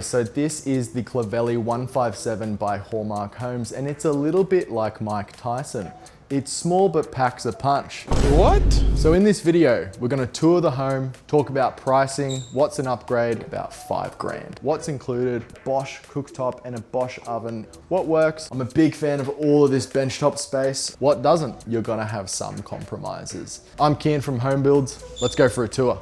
So this is the Clovelly 157 by Hallmark Homes, and it's a little bit like Mike Tyson. It's small but packs a punch. What? So in this video, we're gonna tour the home, talk about pricing, what's an upgrade, about 5 grand. What's included, Bosch cooktop and a Bosch oven. What works? I'm a big fan of all of this benchtop space. What doesn't? You're gonna have some compromises. I'm Kian from Homebuilds. Let's go for a tour.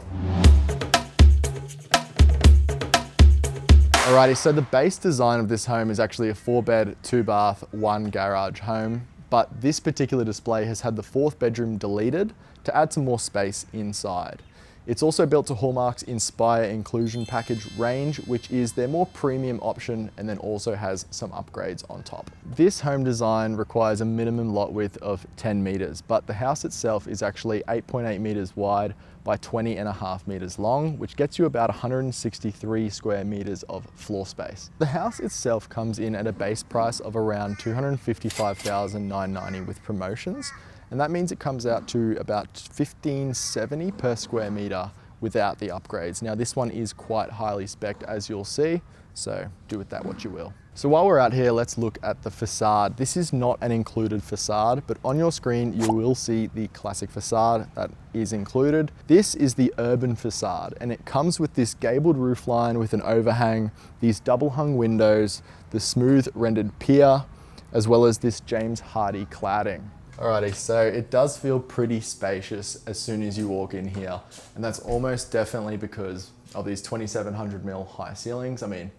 Alrighty, so the base design of this home is actually a 4-bed, 2-bath, 1-garage home. But this particular display has had the 4th bedroom deleted to add some more space inside. It's also built to Hallmark's Inspire Inclusion Package range, which is their more premium option and then also has some upgrades on top. This home design requires a minimum lot width of 10 meters, but the house itself is actually 8.8 meters wide by 20.5 meters long, which gets you about 163 square meters of floor space. The house itself comes in at a base price of around $255,990 with promotions. And that means it comes out to about $1,570 per square meter without the upgrades. Now this one is quite highly spec'd, as you'll see, so do with that what you will. So while we're out here, let's look at the facade. This is not an included facade, but on your screen you will see the classic facade that is included. This is the urban facade, and it comes with this gabled roofline with an overhang, these double hung windows, the smooth rendered pier, as well as this James Hardie cladding. Alrighty, so it does feel pretty spacious as soon as you walk in here, and that's almost definitely because of these 2700mm high ceilings. I mean,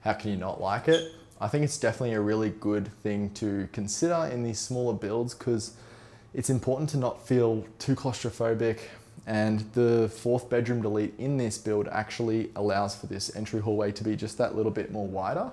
how can you not like it? I think it's definitely a really good thing to consider in these smaller builds because it's important to not feel too claustrophobic, and the 4th bedroom delete in this build actually allows for this entry hallway to be just that little bit more wider.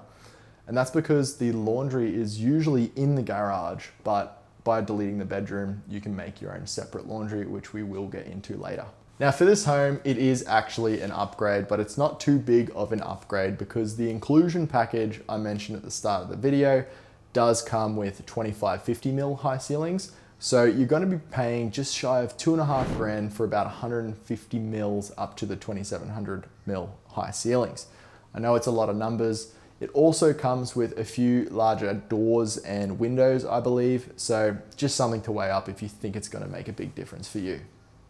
And that's because the laundry is usually in the garage, but by deleting the bedroom, you can make your own separate laundry, which we will get into later. Now for this home, it is actually an upgrade, but it's not too big of an upgrade because the inclusion package I mentioned at the start of the video does come with 2550mm high ceilings. So you're gonna be paying just shy of 2.5 grand for about 150 mils up to the 2700mm high ceilings. I know it's a lot of numbers. It also comes with a few larger doors and windows, I believe. So just something to weigh up if you think it's gonna make a big difference for you.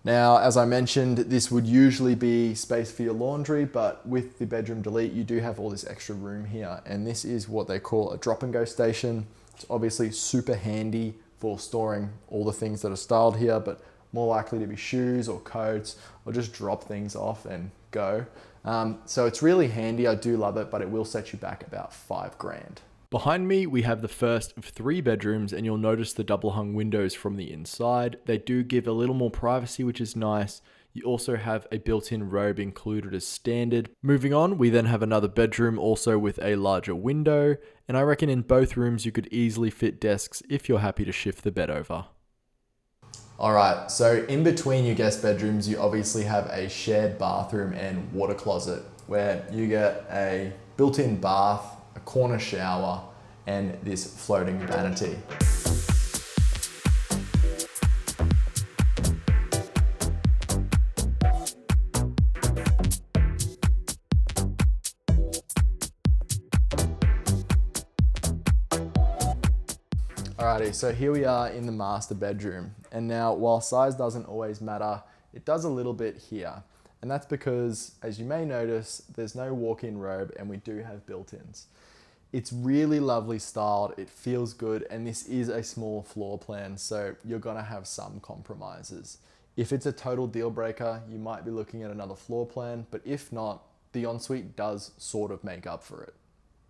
Now, as I mentioned, this would usually be space for your laundry, but with the bedroom delete, you do have all this extra room here. And this is what they call a drop and go station. It's obviously super handy for storing all the things that are styled here, but more likely to be shoes or coats, or just drop things off and go. So it's really handy, I do love it, but it will set you back about 5 grand. Behind me, we have the first of 3 bedrooms, and you'll notice the double hung windows from the inside. They do give a little more privacy, which is nice. You also have a built-in robe included as standard. Moving on, we then have another bedroom also with a larger window, and I reckon in both rooms you could easily fit desks if you're happy to shift the bed over. Alright, so in between your guest bedrooms, you obviously have a shared bathroom and water closet where you get a built-in bath, a corner shower, and this floating vanity. Alrighty, so here we are in the master bedroom. And now, while size doesn't always matter, it does a little bit here. And that's because, as you may notice, there's no walk-in robe and we do have built-ins. It's really lovely styled, it feels good, and this is a small floor plan, so you're gonna have some compromises. If it's a total deal breaker, you might be looking at another floor plan, but if not, the ensuite does sort of make up for it.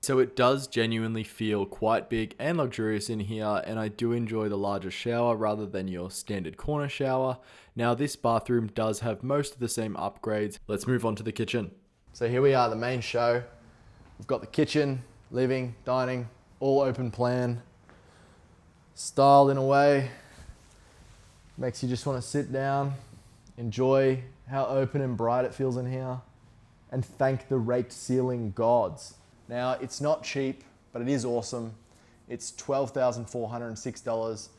So it does genuinely feel quite big and luxurious in here, and I do enjoy the larger shower rather than your standard corner shower. Now this bathroom does have most of the same upgrades. Let's move on to the kitchen. So here we are, the main show. We've got the kitchen, living, dining, all open plan, styled in a way, makes you just want to sit down, enjoy how open and bright it feels in here, and thank the raked ceiling gods. Now, it's not cheap, but it is awesome. It's $12,406.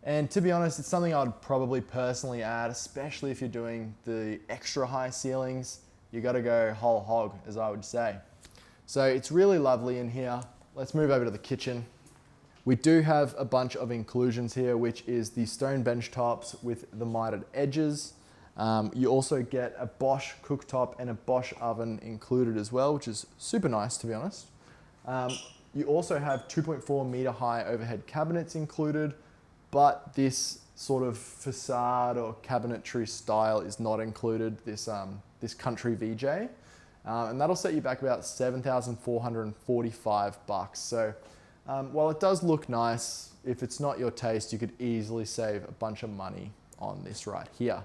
And to be honest, it's something I'd probably personally add, especially if you're doing the extra high ceilings. You gotta go whole hog, as I would say. So it's really lovely in here. Let's move over to the kitchen. We do have a bunch of inclusions here, which is the stone bench tops with the mitered edges. You also get a Bosch cooktop and a Bosch oven included as well, which is super nice, to be honest. You also have 2.4 meter high overhead cabinets included, but this sort of facade or cabinetry style is not included, this country VJ. And that'll set you back about $7,445. So while it does look nice, if it's not your taste, you could easily save a bunch of money on this right here.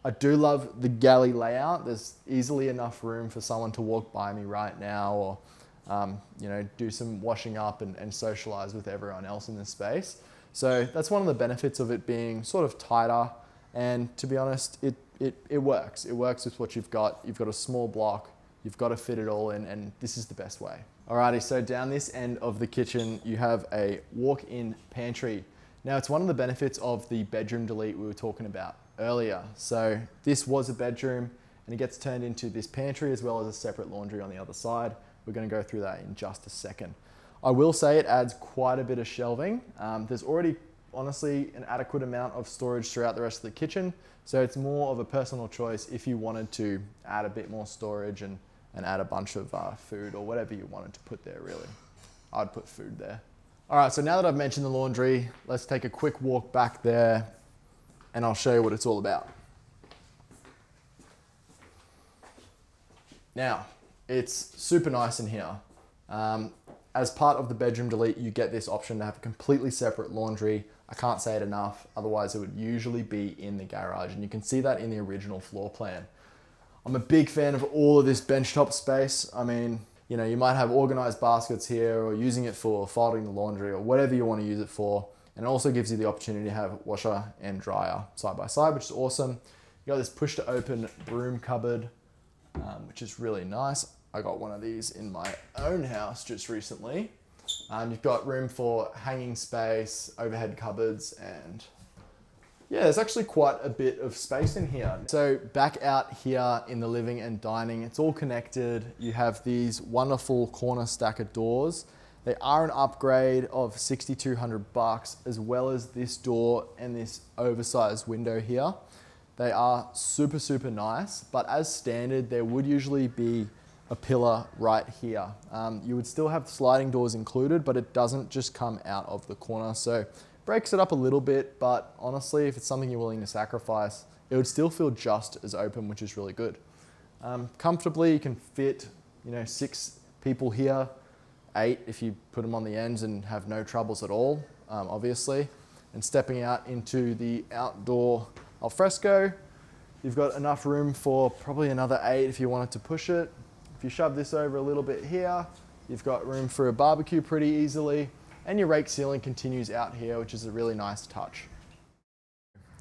I do love the galley layout. There's easily enough room for someone to walk by me right now, or you know, do some washing up and socialize with everyone else in this space. So that's one of the benefits of it being sort of tighter. And to be honest, it works. It works with what you've got. You've got a small block. You've got to fit it all in, and this is the best way. Alrighty, so down this end of the kitchen, you have a walk-in pantry. Now, it's one of the benefits of the bedroom delete we were talking about earlier. So this was a bedroom, and it gets turned into this pantry as well as a separate laundry on the other side. We're going to go through that in just a second. I will say it adds quite a bit of shelving. There's already, honestly, an adequate amount of storage throughout the rest of the kitchen. So it's more of a personal choice if you wanted to add a bit more storage and add a bunch of food or whatever you wanted to put there, really. I'd put food there. All right, so now that I've mentioned the laundry, let's take a quick walk back there and I'll show you what it's all about. Now, it's super nice in here. As part of the bedroom delete, you get this option to have a completely separate laundry. I can't say it enough, otherwise it would usually be in the garage, and you can see that in the original floor plan. I'm a big fan of all of this benchtop space. I mean, you know, you might have organized baskets here or using it for folding the laundry or whatever you want to use it for. And it also gives you the opportunity to have washer and dryer side by side, which is awesome. You got this push to open broom cupboard, which is really nice. I got one of these in my own house just recently. You've got room for hanging space, overhead cupboards, and yeah, there's actually quite a bit of space in here. So back out here in the living and dining, it's all connected. You have these wonderful corner stacker doors. They are an upgrade of $6,200, as well as this door and this oversized window here. They are super, super nice, but as standard, there would usually be a pillar right here. You would still have sliding doors included, but it doesn't just come out of the corner. So breaks it up a little bit, but honestly, if it's something you're willing to sacrifice, it would still feel just as open, which is really good. Comfortably, you can fit, 6 people here, 8 if you put them on the ends and have no troubles at all, obviously. And stepping out into the outdoor alfresco, you've got enough room for probably another 8 if you wanted to push it. If you shove this over a little bit here, you've got room for a barbecue pretty easily. And your rake ceiling continues out here, which is a really nice touch.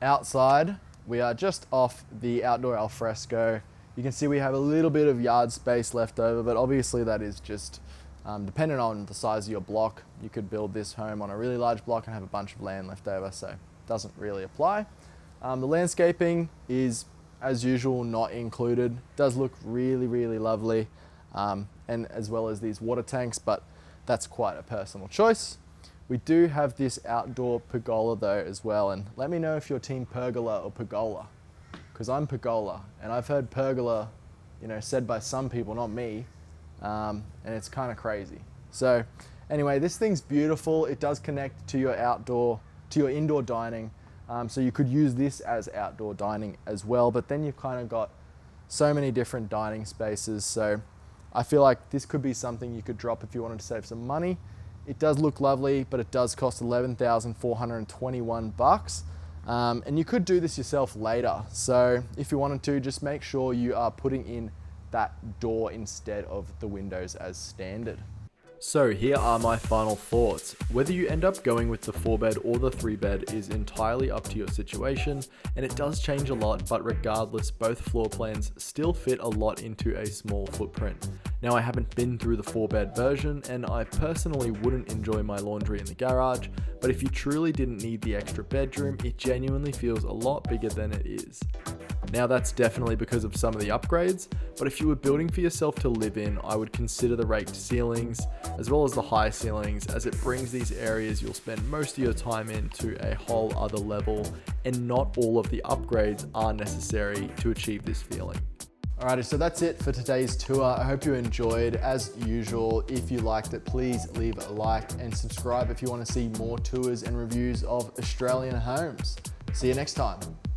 Outside, we are just off the outdoor alfresco. You can see we have a little bit of yard space left over, but obviously that is just dependent on the size of your block. You could build this home on a really large block and have a bunch of land left over, so it doesn't really apply. The landscaping is, as usual, not included. It does look really, really lovely, and as well as these water tanks, but that's quite a personal choice. We do have this outdoor pergola though as well, and let me know if you're team pergola or pergola, because I'm pergola, and I've heard pergola, said by some people, not me, and it's kind of crazy. So anyway, this thing's beautiful. It does connect to your indoor dining, so you could use this as outdoor dining as well, but then you've kind of got so many different dining spaces. So I feel like this could be something you could drop if you wanted to save some money. It does look lovely, but it does cost $11,421. And you could do this yourself later. So if you wanted to, just make sure you are putting in that door instead of the windows as standard. So here are my final thoughts. Whether you end up going with the 4-bed or the 3-bed is entirely up to your situation, and it does change a lot, but regardless, both floor plans still fit a lot into a small footprint. Now, I haven't been through the 4-bed version, and I personally wouldn't enjoy my laundry in the garage, but if you truly didn't need the extra bedroom, it genuinely feels a lot bigger than it is. Now, that's definitely because of some of the upgrades, but if you were building for yourself to live in, I would consider the raked ceilings as well as the high ceilings, as it brings these areas you'll spend most of your time in to a whole other level, and not all of the upgrades are necessary to achieve this feeling. Alrighty, so that's it for today's tour. I hope you enjoyed. As usual, if you liked it, please leave a like and subscribe if you want to see more tours and reviews of Australian homes. See you next time.